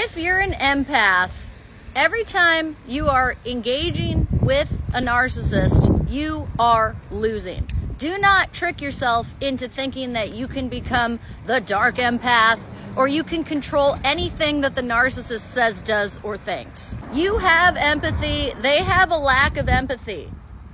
If you're an empath, every time you are engaging with a narcissist, you are losing. Do not trick yourself into thinking that you can become the dark empath or you can control anything that the narcissist says, does, or thinks. You have empathy. They have a lack of empathy.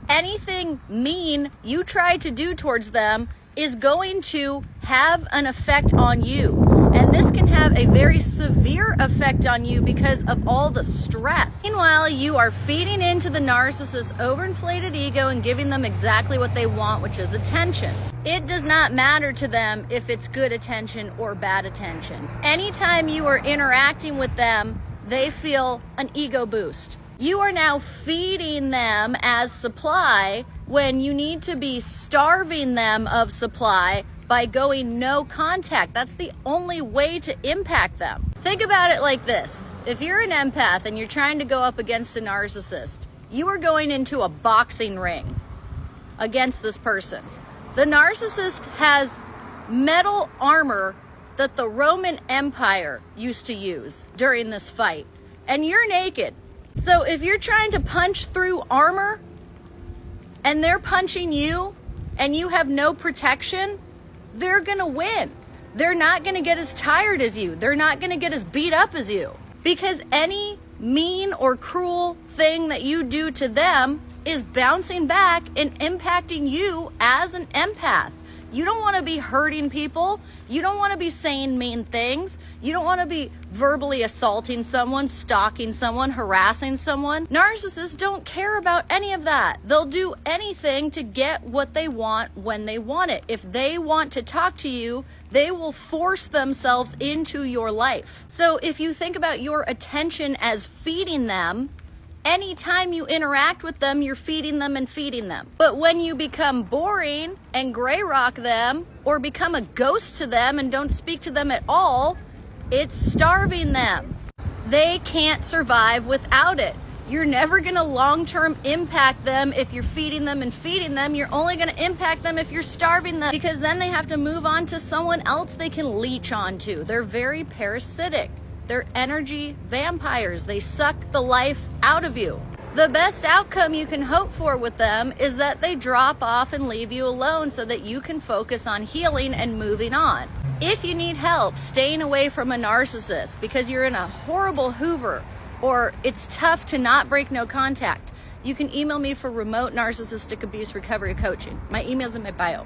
Anything mean you try to do towards them is going to have an effect on you. And this can have a very severe effect on you because of all the stress. Meanwhile, you are feeding into the narcissist's overinflated ego and giving them exactly what they want, which is attention. It does not matter to them if it's good attention or bad attention. Anytime you are interacting with them, they feel an ego boost. You are now feeding them as supply when you need to be starving them of supply by going no contact. That's the only way to impact them. Think about it like this. If you're an empath and you're trying to go up against a narcissist, you are going into a boxing ring against this person. The narcissist has metal armor that the Roman Empire used to use during this fight, and you're naked. So if you're trying to punch through armor and they're punching you and you have no protection, they're gonna win. They're not gonna get as tired as you. They're not gonna get as beat up as you. Because any mean or cruel thing that you do to them is bouncing back and impacting you as an empath. You don't want to be hurting people. You don't want to be saying mean things. You don't want to be verbally assaulting someone, stalking someone, harassing someone. Narcissists don't care about any of that. They'll do anything to get what they want when they want it. If they want to talk to you, they will force themselves into your life. So if you think about your attention as feeding them, anytime you interact with them, you're feeding them and feeding them. But when you become boring and gray rock them or become a ghost to them and don't speak to them at all, it's starving them. They can't survive without it. You're never going to long-term impact them if you're feeding them and feeding them. You're only going to impact them if you're starving them, because then they have to move on to someone else they can leech onto. They're very parasitic. They're energy vampires. They suck the life out of you. The best outcome you can hope for with them is that they drop off and leave you alone so that you can focus on healing and moving on. If you need help staying away from a narcissist because you're in a horrible hoover or it's tough to not break no contact, you can email me for remote narcissistic abuse recovery coaching. My email's in my bio.